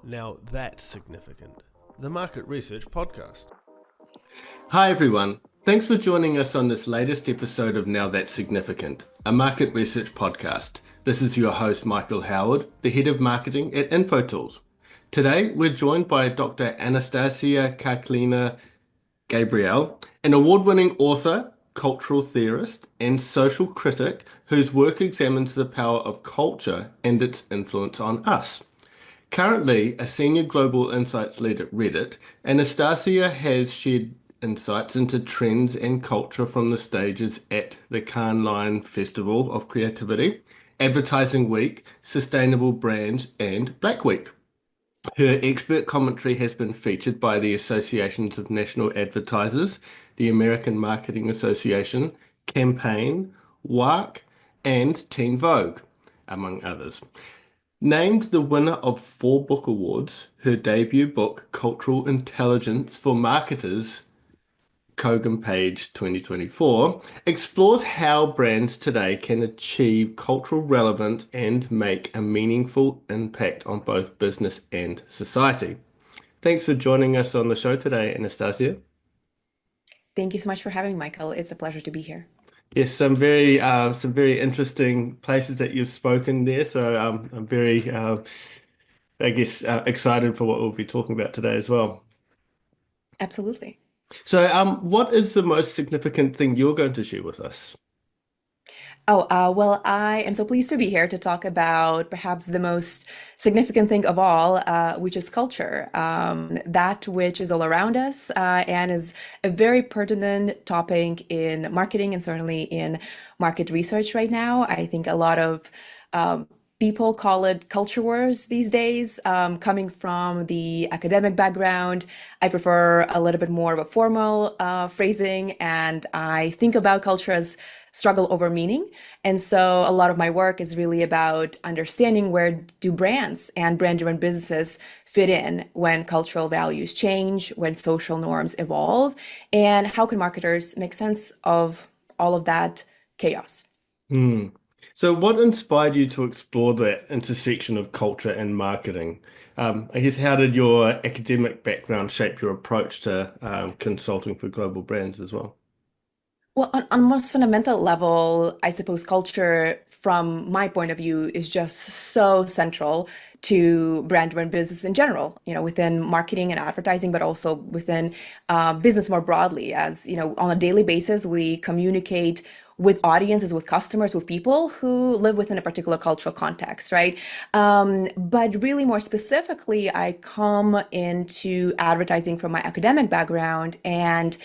Now that's significant. The Market Research Podcast. Hi everyone. Thanks for joining us on this latest episode of Now That's Significant, a market research podcast. This is your host, Michael Howard, the head of marketing at Infotools. Today, we're joined by Dr. Anastasia Kārklīna Gabriel, an award-winning author, cultural theorist, and social critic whose work examines the power of culture and its influence on us. Currently a senior global insights lead at Reddit, Anastasia has shared insights into trends and culture from the stages at the Cannes Festival of Creativity, Advertising Week, Sustainable Brands, and Black Week. Her expert commentary has been featured by the Associations of National Advertisers, the American Marketing Association, Campaign, WARC, and Teen Vogue, among others. Named the winner of 4 book awards, her debut book, Cultural Intelligence for Marketers, Kogan Page 2024, explores how brands today can achieve cultural relevance and make a meaningful impact on both business and society. Thanks for joining us on the show today, Anastasia. Thank you so much for having me, Michael. It's a pleasure to be here. Yes, some very interesting places that you've spoken there. So I'm very, excited for what we'll be talking about today as well. Absolutely. So, what is the most significant thing you're going to share with us? Well, I am so pleased to be here to talk about perhaps the most significant thing of all, which is culture, that which is all around us and is a very pertinent topic in marketing and certainly in market research right now. I think a lot of people call it culture wars these days. Coming from the academic background, I prefer a little bit more of a formal phrasing, and I think about culture as struggle over meaning. And so a lot of my work is really about understanding where do brands and brand-driven businesses fit in when cultural values change, when social norms evolve, and how can marketers make sense of all of that chaos. Hmm. So, what inspired you to explore that intersection of culture and marketing? I guess, how did your academic background shape your approach to consulting for global brands as well? Well, on a most fundamental level, I suppose culture, from my point of view, is just so central to brand-driven business in general, within marketing and advertising, but also within business more broadly. As, on a daily basis, we communicate with audiences, with customers, with people who live within a particular cultural context, right? But really more specifically, I come into advertising from my academic background, and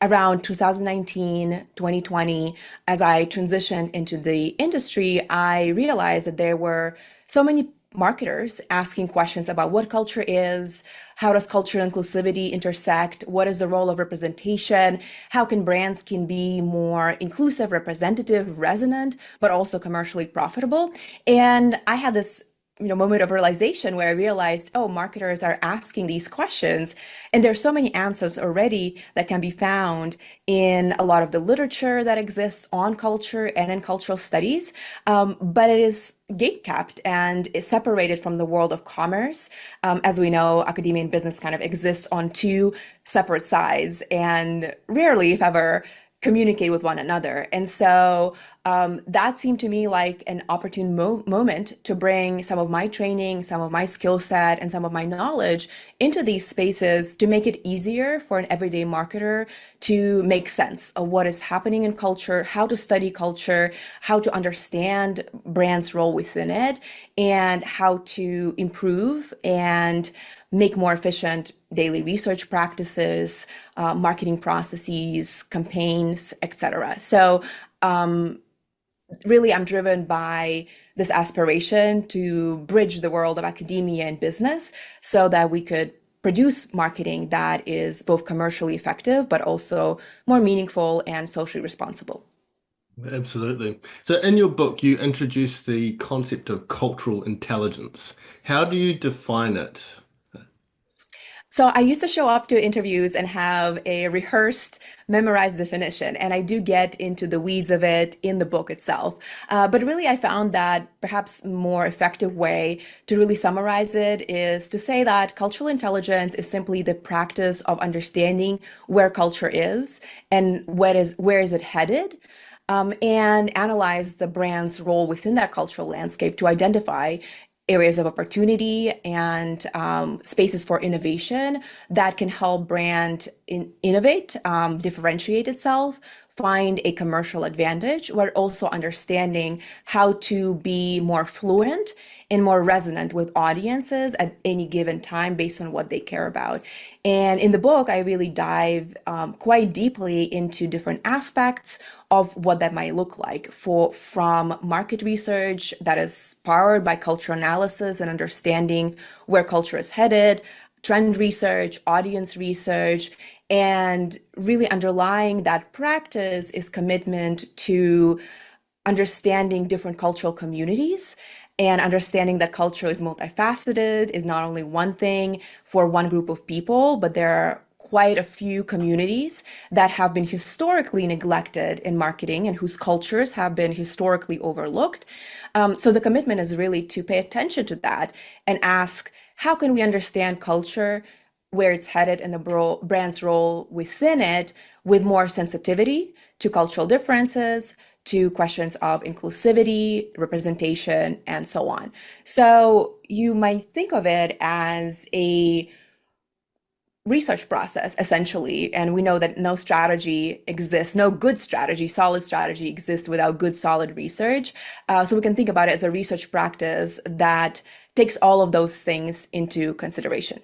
around 2019, 2020, as I transitioned into the industry, I realized that there were so many marketers asking questions about what culture is, how does culture and inclusivity intersect, what is the role of representation, how can brands can be more inclusive, representative, resonant, but also commercially profitable. And I had this moment of realization where I realized, oh, marketers are asking these questions, and there's so many answers already that can be found in a lot of the literature that exists on culture and in cultural studies, but it is gatekept and is separated from the world of commerce. As we know, academia and business kind of exist on two separate sides and rarely, if ever, communicate with one another. And so that seemed to me like an opportune moment to bring some of my training, some of my skill set, and some of my knowledge into these spaces to make it easier for an everyday marketer to make sense of what is happening in culture, how to study culture, how to understand brands' role within it, and how to improve and make more efficient daily research practices, marketing processes, campaigns, etc. So really, I'm driven by this aspiration to bridge the world of academia and business so that we could produce marketing that is both commercially effective, but also more meaningful and socially responsible. Absolutely. So in your book, you introduce the concept of cultural intelligence. How do you define it? So I used to show up to interviews and have a rehearsed, memorized definition, and I do get into the weeds of it in the book itself. But really, I found that perhaps more effective way to really summarize it is to say that cultural intelligence is simply the practice of understanding where culture is and where is it headed, and analyze the brand's role within that cultural landscape to identify areas of opportunity and spaces for innovation that can help innovate, differentiate itself, find a commercial advantage, while also understanding how to be more fluent and more resonant with audiences at any given time based on what they care about. And in the book, I really dive quite deeply into different aspects of what that might look like from market research that is powered by cultural analysis and understanding where culture is headed, trend research, audience research, and really underlying that practice is commitment to understanding different cultural communities and understanding that culture is multifaceted, is not only one thing for one group of people, but there are quite a few communities that have been historically neglected in marketing and whose cultures have been historically overlooked. So the commitment is really to pay attention to that and ask, how can we understand culture, where it's headed, and the brand's role within it with more sensitivity to cultural differences, to questions of inclusivity, representation, and so on. So you might think of it as a research process, essentially. And we know that no strategy exists, no good strategy, solid strategy exists without good, solid research. So we can think about it as a research practice that takes all of those things into consideration.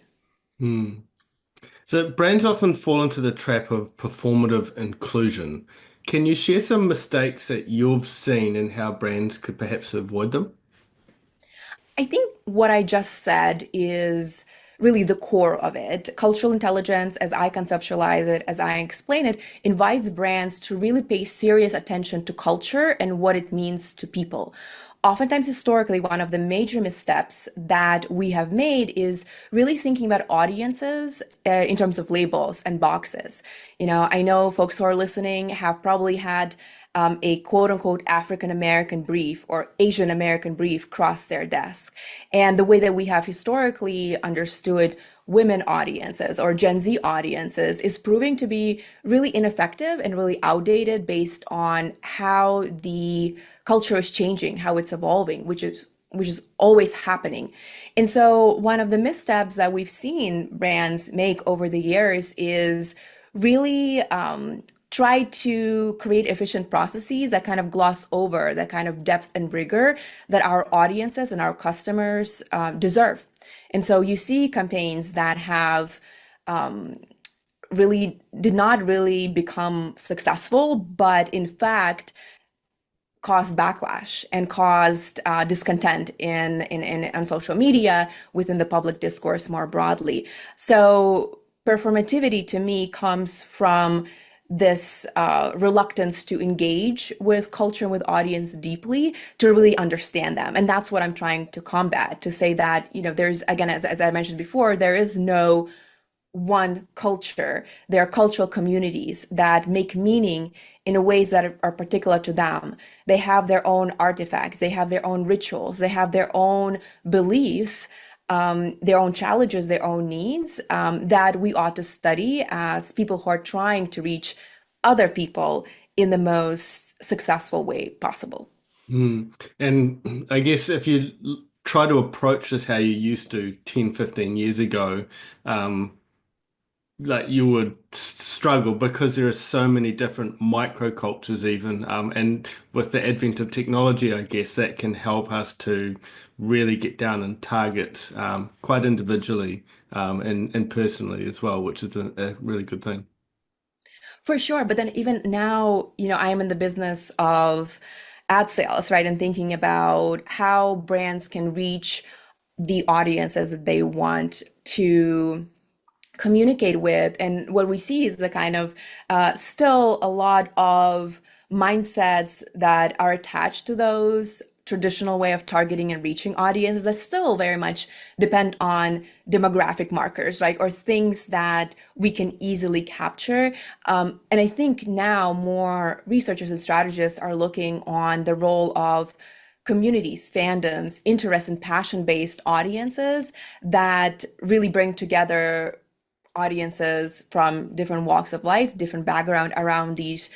So brands often fall into the trap of performative inclusion. Can you share some mistakes that you've seen and how brands could perhaps avoid them? I think what I just said is really the core of it. Cultural intelligence, as I conceptualize it, as I explain it, invites brands to really pay serious attention to culture and what it means to people. Oftentimes, historically, one of the major missteps that we have made is really thinking about audiences in terms of labels and boxes. I know folks who are listening have probably had a quote unquote African American brief or Asian American brief cross their desk. And the way that we have historically understood women audiences or Gen Z audiences is proving to be really ineffective and really outdated based on how the culture is changing, how it's evolving, which is always happening. And so one of the missteps that we've seen brands make over the years is really try to create efficient processes that kind of gloss over that kind of depth and rigor that our audiences and our customers deserve. And so you see campaigns that have really did not really become successful, but in fact caused backlash and caused discontent on social media within the public discourse more broadly. So performativity to me comes from this reluctance to engage with culture and with audience deeply to really understand them. And that's what I'm trying to combat, to say that, there's, again, as I mentioned before, there is no one culture. There are cultural communities that make meaning in ways that are particular to them. They have their own artifacts, they have their own rituals, they have their own beliefs, their own challenges, their own needs that we ought to study as people who are trying to reach other people in the most successful way possible. And I guess if you try to approach this how you used to 10, 15 years ago, like you would struggle because there are so many different microcultures even, and with the advent of technology, I guess that can help us to really get down and target quite individually and personally as well, which is a really good thing. For sure. But then even now, I am in the business of ad sales, right? And thinking about how brands can reach the audiences that they want to communicate with. And what we see is the kind of still a lot of mindsets that are attached to those traditional way of targeting and reaching audiences that still very much depend on demographic markers, right? Or things that we can easily capture. And I think now more researchers and strategists are looking on the role of communities, fandoms, interest and passion-based audiences that really bring together audiences from different walks of life, different background around these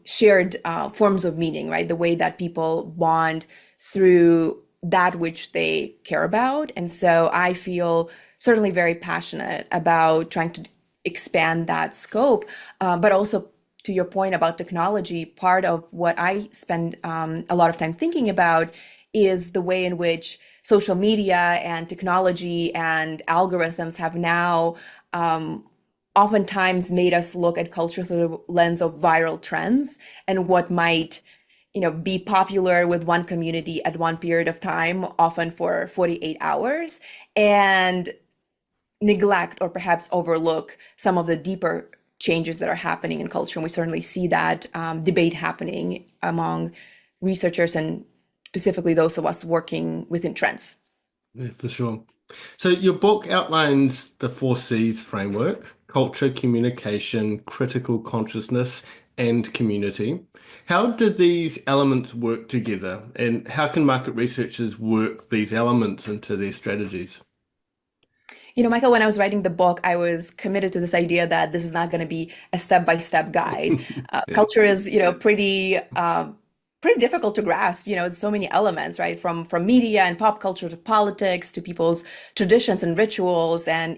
shared forms of meaning, right? The way that people bond through that which they care about. And so I feel certainly very passionate about trying to expand that scope, but also to your point about technology, part of what I spend a lot of time thinking about is the way in which social media and technology and algorithms have now oftentimes made us look at culture through the lens of viral trends and what might, be popular with one community at one period of time, often for 48 hours, and neglect or perhaps overlook some of the deeper changes that are happening in culture. And we certainly see that debate happening among researchers and specifically those of us working within trends. Yeah, for sure. So your book outlines the 4Cs framework: culture, communication, critical consciousness, and community. How do these elements work together, and how can market researchers work these elements into their strategies? Michael, when I was writing the book, I was committed to this idea that this is not going to be a step-by-step guide. Yeah. Culture is, pretty difficult to grasp. It's so many elements, right? From media and pop culture to politics to people's traditions and rituals, and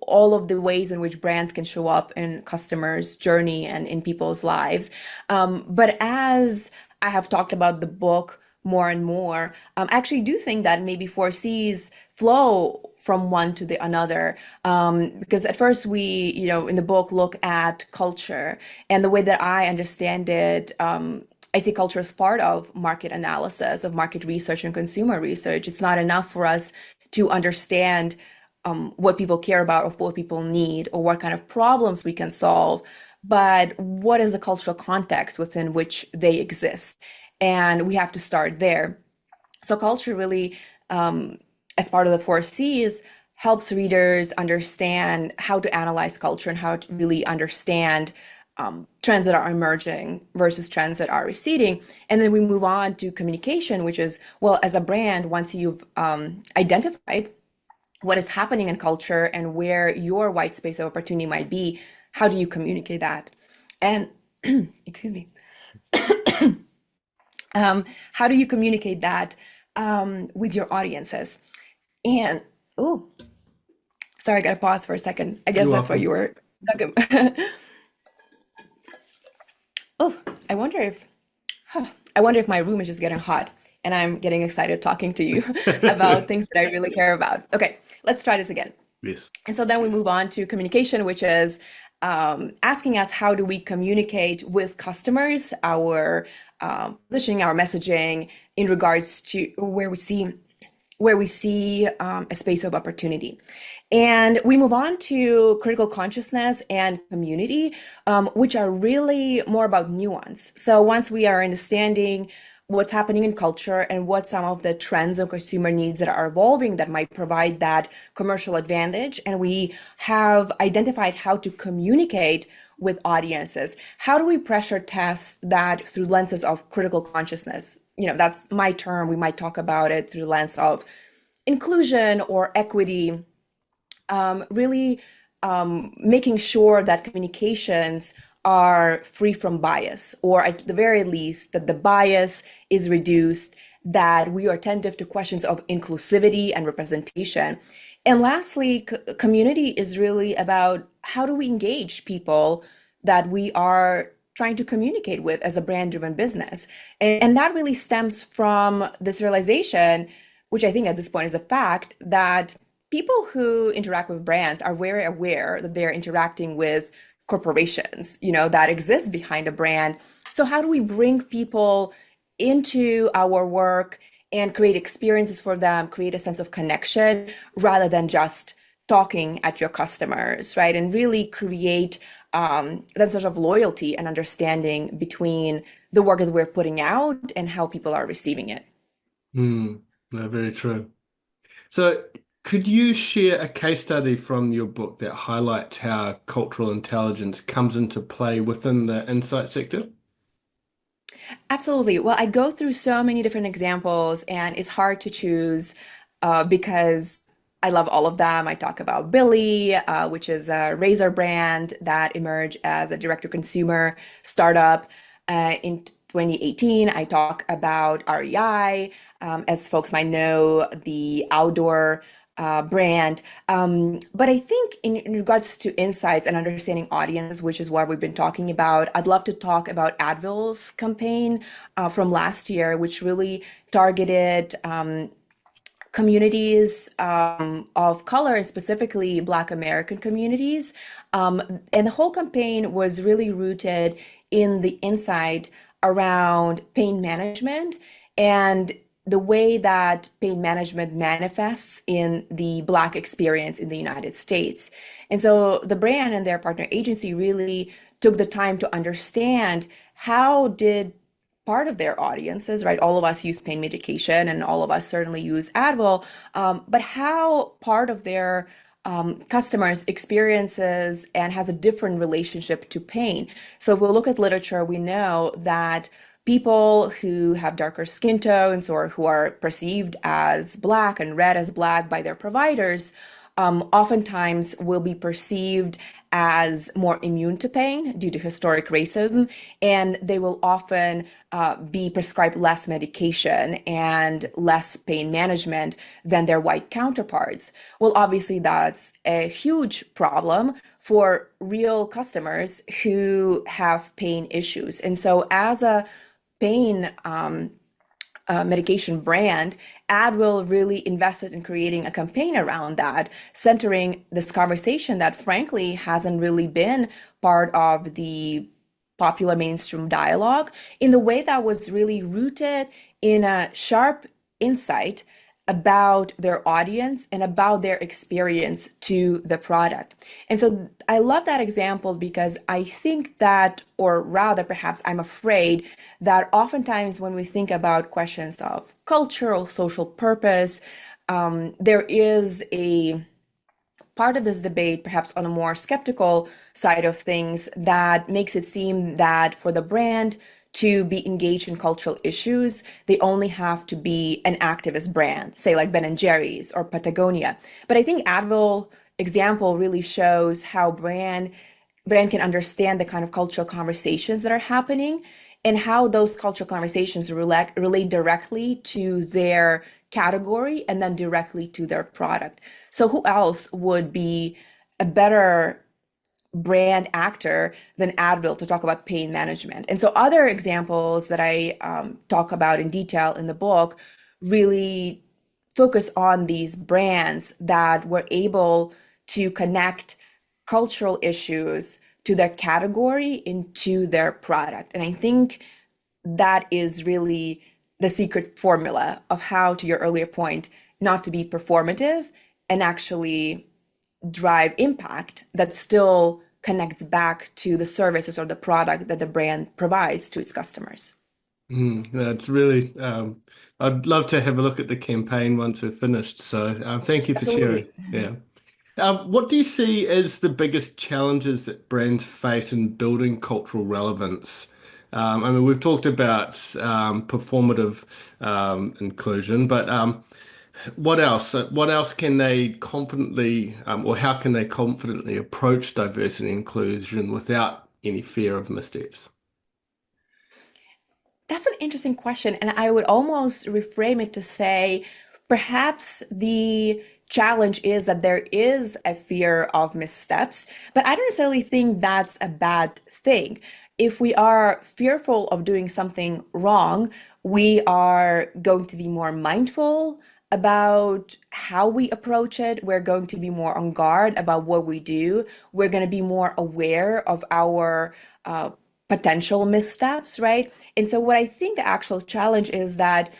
all of the ways in which brands can show up in customers' journey and in people's lives. But as I have talked about the book more and more, I actually do think that maybe 4Cs flow from one to the another, because at first we, in the book look at culture, and the way that I understand it, I see culture as part of market analysis, of market research and consumer research. It's not enough for us to understand what people care about or what people need or what kind of problems we can solve, but what is the cultural context within which they exist? And we have to start there. So culture really, as part of the 4Cs, helps readers understand how to analyze culture and how to really understand trends that are emerging versus trends that are receding. And then we move on to communication, which is, well, as a brand, once you've identified what is happening in culture and where your white space of opportunity might be, how do you communicate that? And excuse me. How do you communicate that with your audiences? And oh, sorry, I got to pause for a second. I guess You're that's why welcome. you were talking. Oh, I wonder if my room is just getting hot and I'm getting excited talking to you about things that I really care about. Okay, let's try this again. Yes. And so then we move on to communication, which is asking us how do we communicate with customers, our positioning, our messaging in regards to where we see a space of opportunity. And we move on to critical consciousness and community, which are really more about nuance. So once we are understanding what's happening in culture and what some of the trends and consumer needs that are evolving that might provide that commercial advantage, and we have identified how to communicate with audiences, how do we pressure test that through lenses of critical consciousness? That's my term. We might talk about it through the lens of inclusion or equity, really making sure that communications are free from bias, or at the very least, that the bias is reduced, that we are attentive to questions of inclusivity and representation. And lastly, community is really about how do we engage people that we are trying to communicate with as a brand-driven business. And that really stems from this realization, which I think at this point is a fact, that people who interact with brands are very aware that they're interacting with corporations, that exist behind a brand. So how do we bring people into our work and create experiences for them, create a sense of connection rather than just talking at your customers, right? And really create that sort of loyalty and understanding between the work that we're putting out and how people are receiving it. Mm, no, very true. So, could you share a case study from your book that highlights how cultural intelligence comes into play within the insight sector? Absolutely. Well, I go through so many different examples, and it's hard to choose because I love all of them. I talk about Billy, which is a razor brand that emerged as a direct-to-consumer startup in 2018. I talk about REI, as folks might know, the outdoor brand. But I think in regards to insights and understanding audience, which is what we've been talking about, I'd love to talk about Advil's campaign from last year, which really targeted communities of color, specifically Black American communities. And the whole campaign was really rooted in the insight around pain management and the way that pain management manifests in the Black experience in the United States. And so the brand and their partner agency really took the time to understand how did part of their audiences, right? All of us use pain medication and all of us certainly use Advil, but how part of their customers experiences and has a different relationship to pain. So if we look at literature, we know that people who have darker skin tones or who are perceived as Black and read as Black by their providers oftentimes will be perceived as more immune to pain due to historic racism, and they will often be prescribed less medication and less pain management than their white counterparts. Well, obviously, that's a huge problem for real customers who have pain issues. And so, as a pain medication brand, Advil really invested in creating a campaign around that, centering this conversation that frankly hasn't really been part of the popular mainstream dialogue in the way that was really rooted in a sharp insight about their audience and about their experience to the product. And so I love that example because I think that, or rather, perhaps I'm afraid that oftentimes when we think about questions of cultural, social purpose, there is a part of this debate, perhaps on a more skeptical side of things, that makes it seem that for the brand to be engaged in cultural issues, they only have to be an activist brand, say like Ben and Jerry's or Patagonia. But I think Advil example really shows how brand can understand the kind of cultural conversations that are happening and how those cultural conversations relate directly to their category and then directly to their product. So who else would be a better brand actor than Advil to talk about pain management? And so other examples that I talk about in detail in the book really focus on these brands that were able to connect cultural issues to their category into their product. And I think that is really the secret formula of how, to your earlier point, not to be performative and actually drive impact that still connects back to the services or the product that the brand provides to its customers. That's really, I'd love to have a look at the campaign once we're finished. So thank you for sharing. Absolutely. Yeah. What do you see as the biggest challenges that brands face in building cultural relevance? I mean, we've talked about performative inclusion, but what else? What else can they confidently, or how can they confidently approach diversity and inclusion without any fear of missteps? That's an interesting question. And I would almost reframe it to say perhaps the challenge is that there is a fear of missteps, but I don't necessarily think that's a bad thing. If we are fearful of doing something wrong, we are going to be more mindful about how we approach it. We're going to be more on guard about what we do. We're going to be more aware of our potential missteps, right? And so, what I think the actual challenge is that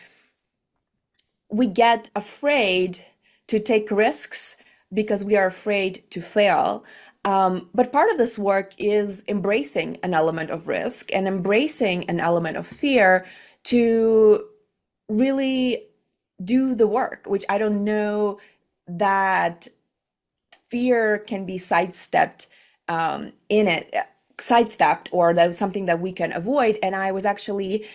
we get afraid to take risks because we are afraid to fail. But part of this work is embracing an element of risk and embracing an element of fear to really do the work, which I don't know that fear can be sidestepped, or that was something that we can avoid. And I was actually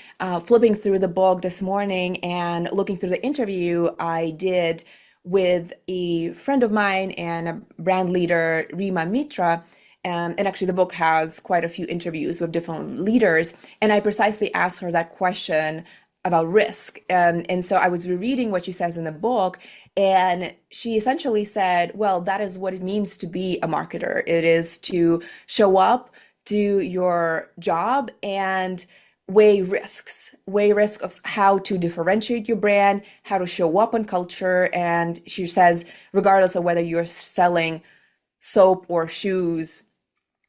flipping through the book this morning and looking through the interview I did with a friend of mine and a brand leader, Rima Mitra. And actually, the book has quite a few interviews with different leaders. And I precisely asked her that question about risk. And so I was rereading what she says in the book, and she essentially said, well, that is what it means to be a marketer. It is to show up, do your job, and weigh risk of how to differentiate your brand, how to show up on culture. And she says, regardless of whether you're selling soap or shoes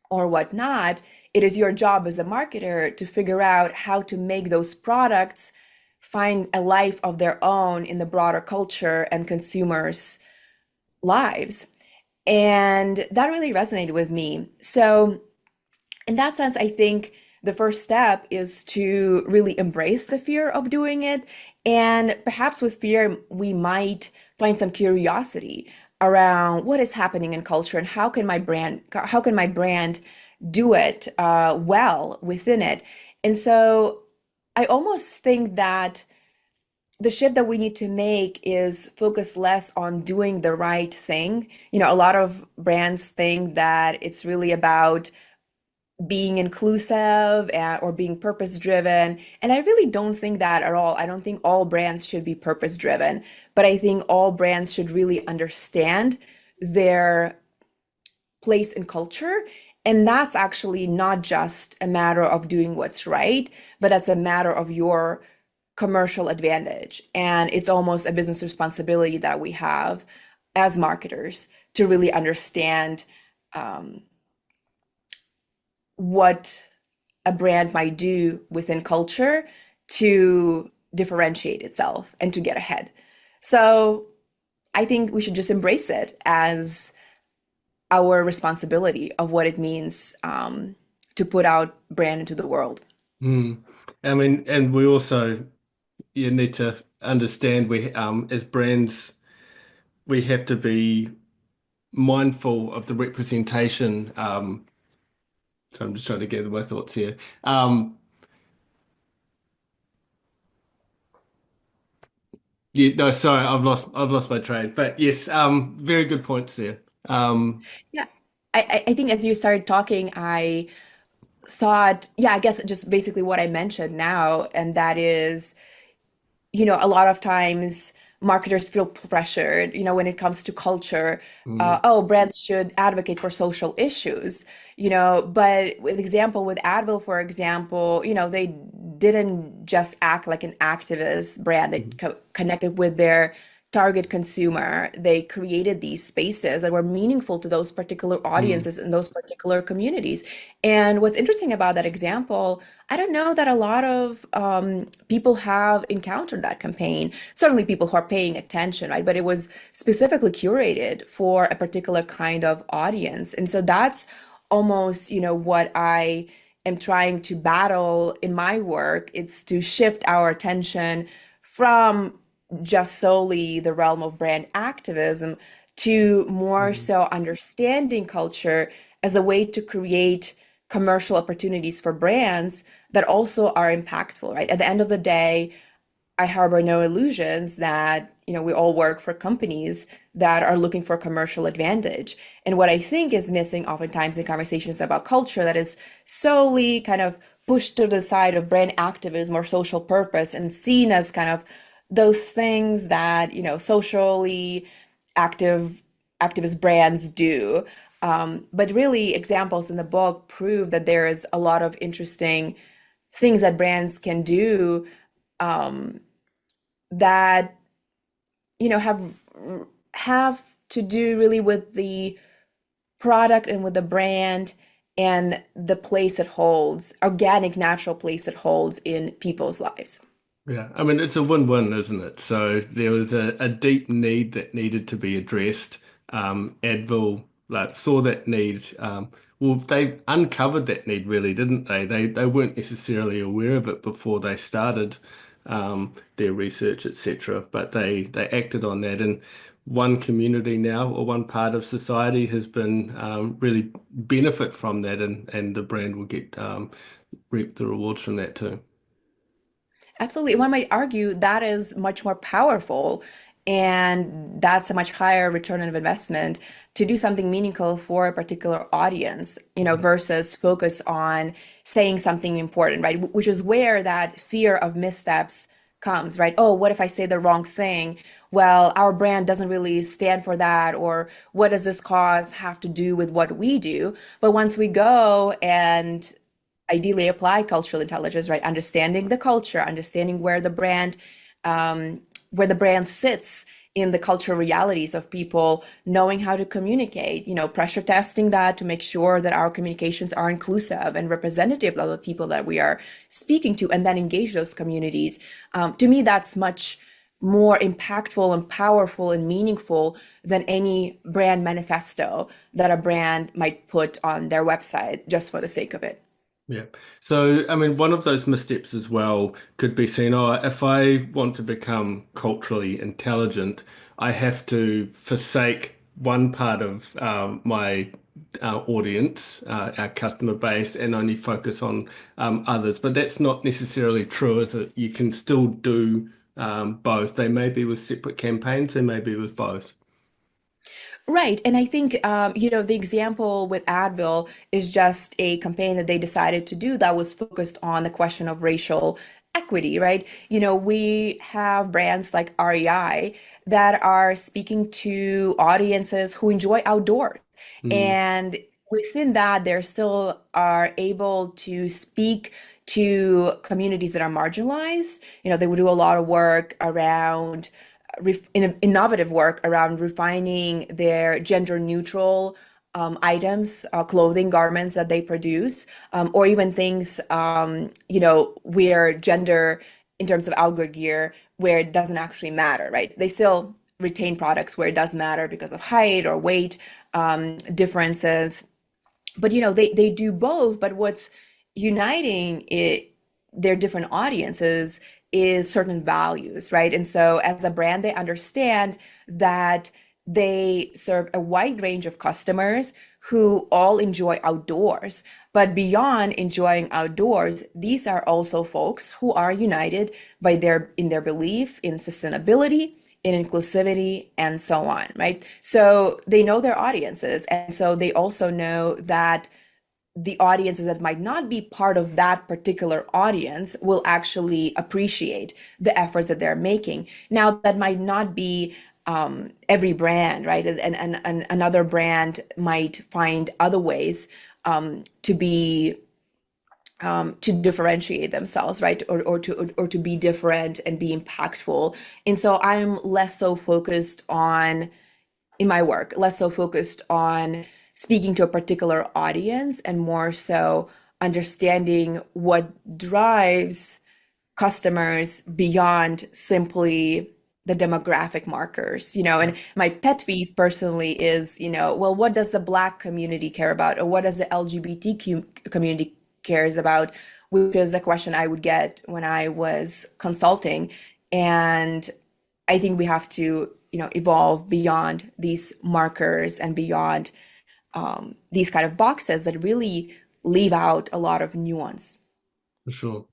or whatnot, it is your job as a marketer to figure out how to make those products find a life of their own in the broader culture and consumers' lives. And that really resonated with me. So, in that sense, I think the first step is to really embrace the fear of doing it. And perhaps with fear, we might find some curiosity around what is happening in culture and how can my brand do it well within it. And so I almost think that the shift that we need to make is focus less on doing the right thing. A lot of brands think that it's really about being inclusive or being purpose driven. And I really don't think that at all. I don't think all brands should be purpose driven, but I think all brands should really understand their place in culture. And that's actually not just a matter of doing what's right, but that's a matter of your commercial advantage. And it's almost a business responsibility that we have as marketers to really understand what a brand might do within culture to differentiate itself and to get ahead. So I think we should just embrace it as our responsibility of what it means to put out brand into the world. Hmm. I mean, and we also you need to understand we as brands we have to be mindful of the representation. So I'm just trying to gather my thoughts here. Yeah, no, sorry, I've lost my train. But yes, very good points there. Um, Yeah. I think as you started talking, I thought, yeah, I guess just basically what I mentioned now, and that is, a lot of times marketers feel pressured, when it comes to culture. mm, Oh, brands should advocate for social issues, but with example, with Advil, for example, they didn't just act like an activist brand. They mm, connected with their target consumer. They created these spaces that were meaningful to those particular mm, audiences and those particular communities. And what's interesting about that example, I don't know that a lot of people have encountered that campaign. Certainly, people who are paying attention, right? But it was specifically curated for a particular kind of audience. And so that's almost, what I am trying to battle in my work. It's to shift our attention from just solely the realm of brand activism to more mm, so understanding culture as a way to create commercial opportunities for brands that also are impactful, right? At the end of the day, I harbor no illusions that, we all work for companies that are looking for commercial advantage. And what I think is missing oftentimes in conversations about culture that is solely kind of pushed to the side of brand activism or social purpose and seen as kind of those things that, socially active activist brands do. But really, examples in the book prove that there is a lot of interesting things that brands can do that have to do really with the product and with the brand and the place it holds, organic, natural place it holds in people's lives. yeah, I mean it's a win-win, isn't it? So there was a deep need that needed to be addressed. Advil like saw that need. Well, they uncovered that need really, didn't they? They weren't necessarily aware of it before they started. their research, etc. But they acted on that, and one community now or one part of society has been really benefit from that, and the brand will get reap the rewards from that too. Absolutely. One might argue that is much more powerful, and that's a much higher return of investment to do something meaningful for a particular audience, versus focus on saying something important, right? Which is where that fear of missteps comes, right? Oh, what if I say the wrong thing? Well, our brand doesn't really stand for that, or what does this cause have to do with what we do? But once we go and ideally apply cultural intelligence, right? Understanding the culture, understanding where the brand sits in the cultural realities of people, knowing how to communicate, pressure testing that to make sure that our communications are inclusive and representative of the people that we are speaking to, and then engage those communities. To me, that's much more impactful and powerful and meaningful than any brand manifesto that a brand might put on their website just for the sake of it. Yeah. So, I mean, one of those missteps as well could be seen, oh, if I want to become culturally intelligent, I have to forsake one part of my audience, our customer base, and only focus on others. But that's not necessarily true, is it? You can still do both. They may be with separate campaigns, they may be with both. Right. And I think, the example with Advil is just a campaign that they decided to do that was focused on the question of racial equity, right? We have brands like REI that are speaking to audiences who enjoy outdoors. Mm, And within that, they still are able to speak to communities that are marginalized. They would do a lot of work around innovative work around refining their gender neutral items, clothing, garments that they produce, or even things, where gender in terms of outdoor gear, where it doesn't actually matter, right? They still retain products where it does matter because of height or weight differences. But they do both. But what's uniting their different audiences is certain values, right? And so as a brand, they understand that they serve a wide range of customers who all enjoy outdoors. But beyond enjoying outdoors, these are also folks who are united by their belief in sustainability, in inclusivity, and so on, right? So they know their audiences, and so they also know that the audiences that might not be part of that particular audience will actually appreciate the efforts that they're making. Now, that might not be every brand, right? And another brand might find other ways to be to differentiate themselves, right? Or to be different and be impactful. And so I'm less so focused on in my work, less so focused on speaking to a particular audience and more so understanding what drives customers beyond simply the demographic markers, and my pet peeve personally is, well, what does the Black community care about? Or what does the LGBTQ community cares about? Which is a question I would get when I was consulting. And I think we have to, evolve beyond these markers and beyond these kind of boxes that really leave out a lot of nuance. for sure.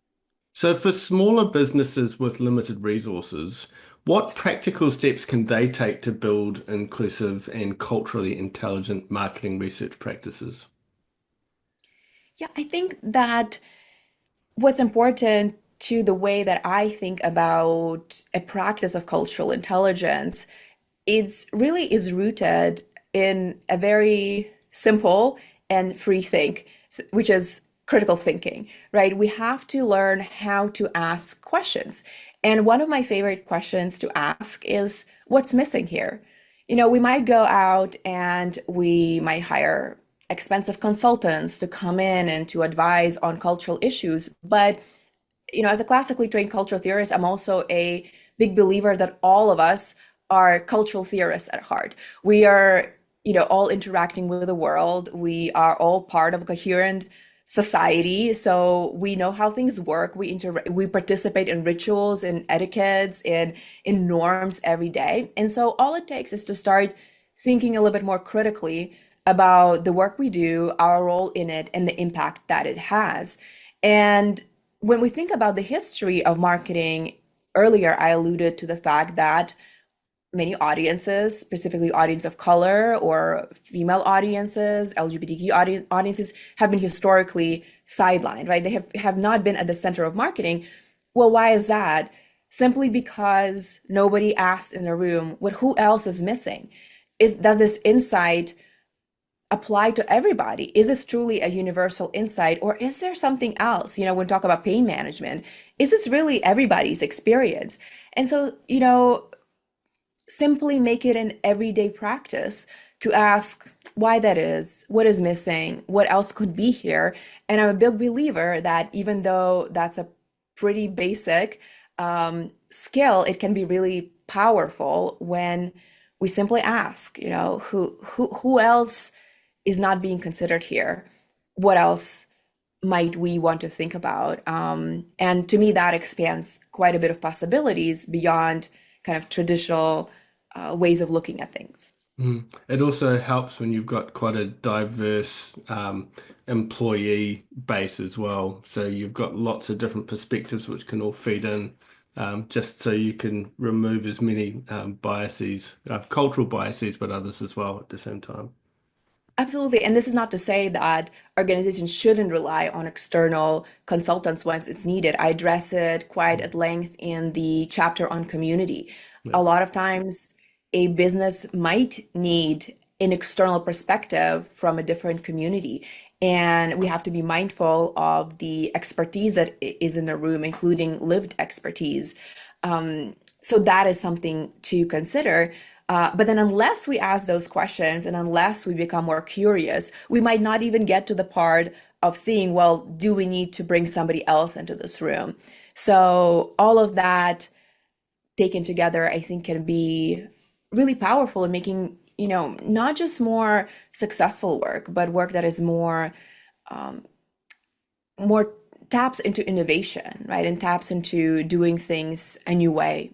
So for smaller businesses with limited resources, what practical steps can they take to build inclusive and culturally intelligent marketing research practices? Yeah, I think that what's important to the way that I think about a practice of cultural intelligence is rooted in a very simple and free think, which is critical thinking, right? We have to learn how to ask questions. And one of my favorite questions to ask is, what's missing here? We might go out and we might hire expensive consultants to come in and to advise on cultural issues. But, as a classically trained cultural theorist, I'm also a big believer that all of us are cultural theorists at heart. We are, all interacting with the world. We are all part of a coherent society, so we know how things work. We participate in rituals and etiquettes and in norms every day. And so all it takes is to start thinking a little bit more critically about the work we do, our role in it, and the impact that it has. And when we think about the history of marketing, earlier I alluded to the fact that many audiences, specifically audience of color or female audiences, LGBTQ audiences, have been historically sidelined, right? They have not been at the center of marketing. Well, why is that? Simply because nobody asked in a room, what, who else is missing? Does this insight apply to everybody? Is this truly a universal insight, or is there something else? When we talk about pain management, is this really everybody's experience? And so, simply make it an everyday practice to ask why that is, what is missing, what else could be here. And I'm a big believer that even though that's a pretty basic skill, it can be really powerful when we simply ask, who else is not being considered here? What else might we want to think about? And to me, that expands quite a bit of possibilities beyond kind of traditional ways of looking at things. It also helps when you've got quite a diverse employee base as well. So you've got lots of different perspectives which can all feed in, just so you can remove as many biases, cultural biases, but others as well at the same time. Absolutely. And this is not to say that organizations shouldn't rely on external consultants once it's needed. I address it quite at length in the chapter on community. Yeah. A lot of times, a business might need an external perspective from a different community. And we have to be mindful of the expertise that is in the room, including lived expertise. So that is something to consider. But then unless we ask those questions and unless we become more curious, we might not even get to the part of seeing, well, do we need to bring somebody else into this room? So all of that taken together, I think can be really powerful in making, not just more successful work, but work that is more taps into innovation, right? And taps into doing things a new way.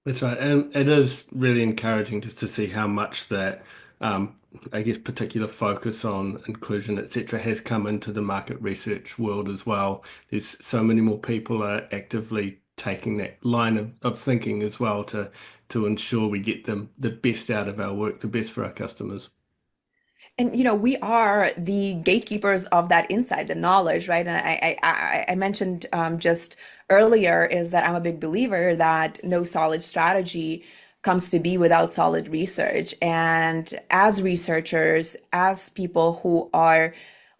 That's right. And it is really encouraging just to see how much that, I guess, particular focus on inclusion, etc., has come into the market research world as well. There's so many more people are actively taking that line of thinking as well to ensure we get the best out of our work, the best for our customers. And we are the gatekeepers of that insight, the knowledge, right? And I mentioned just earlier is that I'm a big believer that no solid strategy comes to be without solid research. And as researchers, as people who are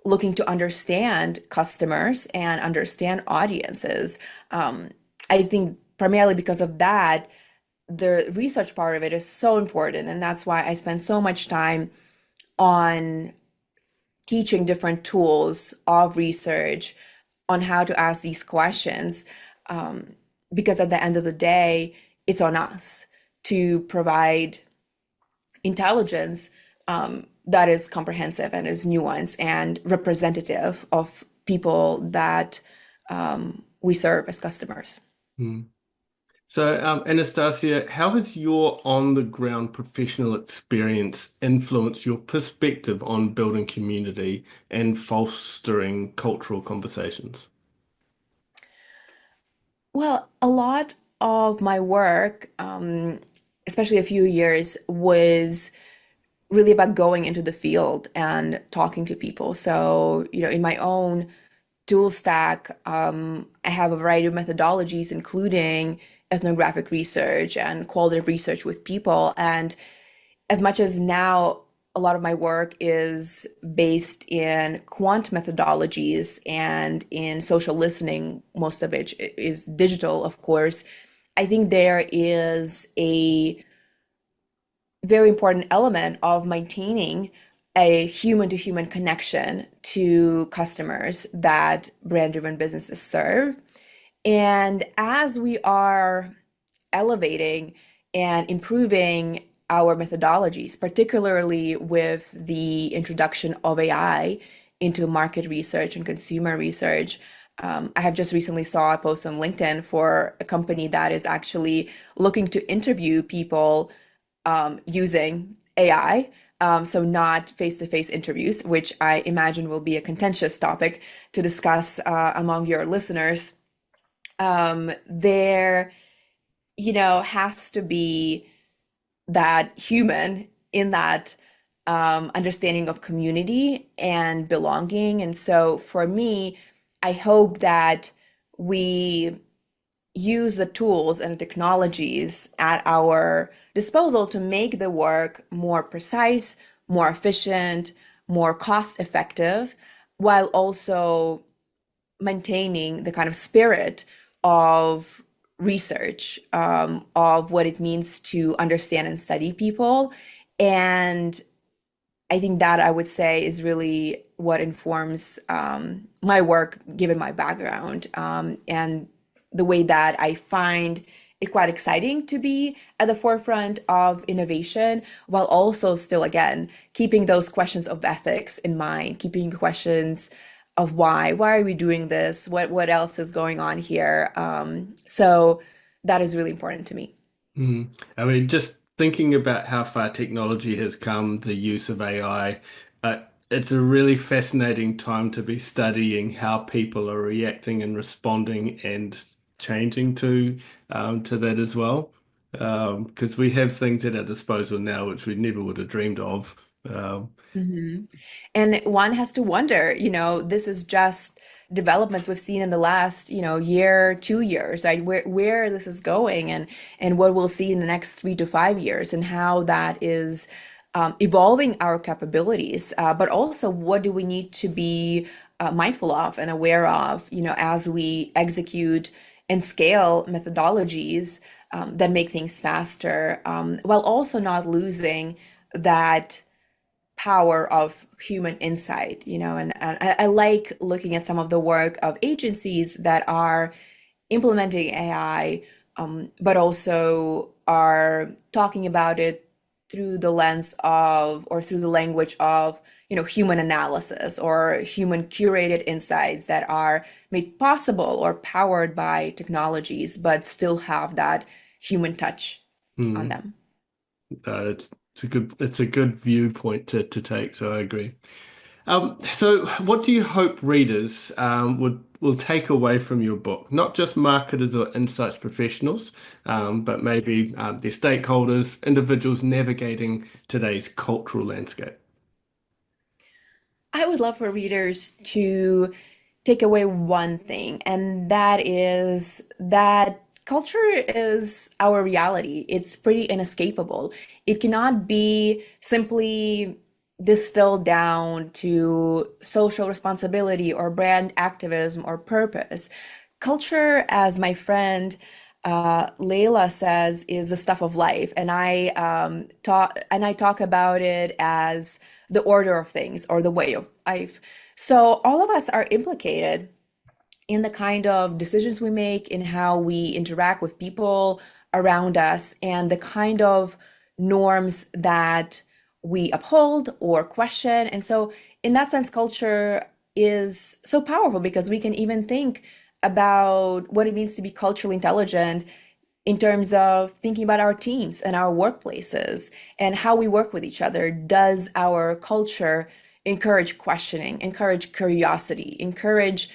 looking to understand customers and understand audiences, I think primarily because of that, the research part of it is so important. And that's why I spend so much time on teaching different tools of research on how to ask these questions. Because at the end of the day, it's on us to provide intelligence that is comprehensive and is nuanced and representative of people that we serve as customers. So, Anastasia, how has your on-the-ground professional experience influenced your perspective on building community and fostering cultural conversations? Well, a lot of my work, especially a few years, was really about going into the field and talking to people. So, in my own tool stack, I have a variety of methodologies, including ethnographic research and qualitative research with people. And as much as now a lot of my work is based in quant methodologies and in social listening, most of it is digital, of course, I think there is a very important element of maintaining a human-to-human connection to customers that brand-driven businesses serve. And as we are elevating and improving our methodologies, particularly with the introduction of AI into market research and consumer research. I have just recently saw a post on LinkedIn for a company that is actually looking to interview people using AI. So not face-to-face interviews, which I imagine will be a contentious topic to discuss among your listeners. There, has to be that human in that understanding of community and belonging. And so for me, I hope that we use the tools and technologies at our disposal to make the work more precise, more efficient, more cost effective, while also maintaining the kind of spirit of research, of what it means to understand and study people. And I think that I would say is really what informs my work, given my background, and the way that I find it quite exciting to be at the forefront of innovation, while also still, again, keeping those questions of ethics in mind, keeping questions of why are we doing this? What else is going on here? So that is really important to me. Mm. I mean, just thinking about how far technology has come, the use of AI, it's a really fascinating time to be studying how people are reacting and responding and changing to that as well. Because we have things at our disposal now which we never would have dreamed of. Um, Mhm. And one has to wonder, this is just developments we've seen in the last, year, 2 years, right? Where this is going and what we'll see in the next 3 to 5 years and how that is evolving our capabilities. But also, what do we need to be mindful of and aware of, as we execute and scale methodologies that make things faster, while also not losing that power of human insight, and I like looking at some of the work of agencies that are implementing AI, but also are talking about it through the lens of, or through the language of, human analysis or human curated insights that are made possible or powered by technologies, but still have that human touch on mm, them. it's a good viewpoint to take, so I agree. So, what do you hope readers would will take away from your book? Not just marketers or insights professionals, but maybe their stakeholders, individuals navigating today's cultural landscape. I would love for readers to take away one thing, and that is that culture is our reality. It's pretty inescapable. It cannot be simply distilled down to social responsibility or brand activism or purpose. Culture, as my friend Layla says, is the stuff of life, and I talk about it as the order of things or the way of life. So all of us are implicated in the kind of decisions we make, in how we interact with people around us, and the kind of norms that we uphold or question. And so, in that sense, culture is so powerful because we can even think about what it means to be culturally intelligent in terms of thinking about our teams and our workplaces and how we work with each other. Does our culture encourage questioning, encourage curiosity, encourage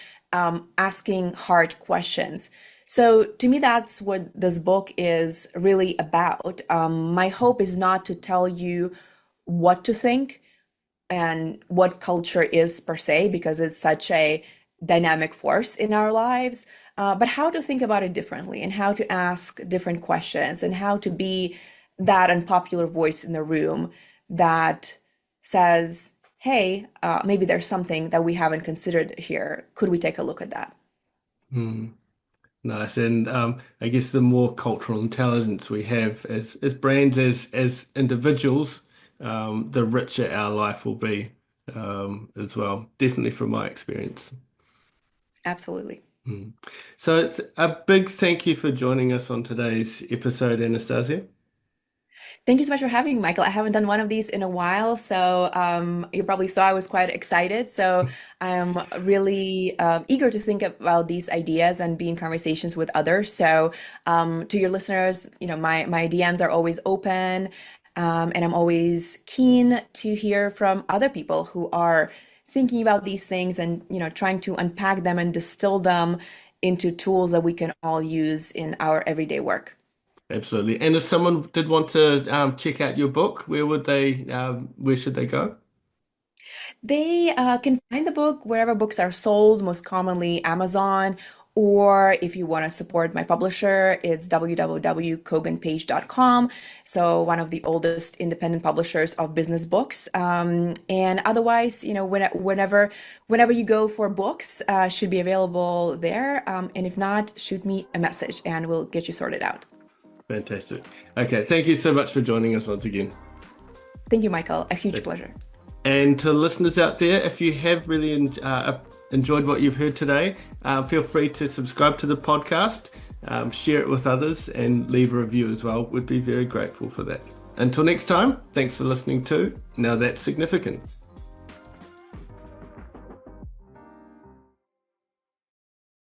asking hard questions? So, to me, that's what this book is really about. My hope is not to tell you what to think and what culture is per se, because it's such a dynamic force in our lives, but how to think about it differently and how to ask different questions and how to be that unpopular voice in the room that says, hey, maybe there's something that we haven't considered here. Could we take a look at that? Hmm. Nice. And I guess the more cultural intelligence we have as brands, as individuals, the richer our life will be as well. Definitely from my experience. Absolutely. Mm. So it's a big thank you for joining us on today's episode, Anastasia. Thank you so much for having me, Michael. I haven't done one of these in a while, so you probably saw I was quite excited. So I'm really eager to think about these ideas and be in conversations with others. So to your listeners, my DMs are always open, and I'm always keen to hear from other people who are thinking about these things and trying to unpack them and distill them into tools that we can all use in our everyday work. Absolutely. And if someone did want to check out your book, where should they go? They can find the book wherever books are sold, most commonly Amazon, or if you want to support my publisher, it's www.koganpage.com. So one of the oldest independent publishers of business books. And otherwise, whenever you go for books, should be available there. And if not, shoot me a message and we'll get you sorted out. Fantastic. Okay, thank you so much for joining us once again. Thank you, Michael. A huge pleasure. And to listeners out there, if you have really enjoyed what you've heard today, feel free to subscribe to the podcast, share it with others, and leave a review as well. We'd be very grateful for that. Until next time, thanks for listening to Now That's Significant.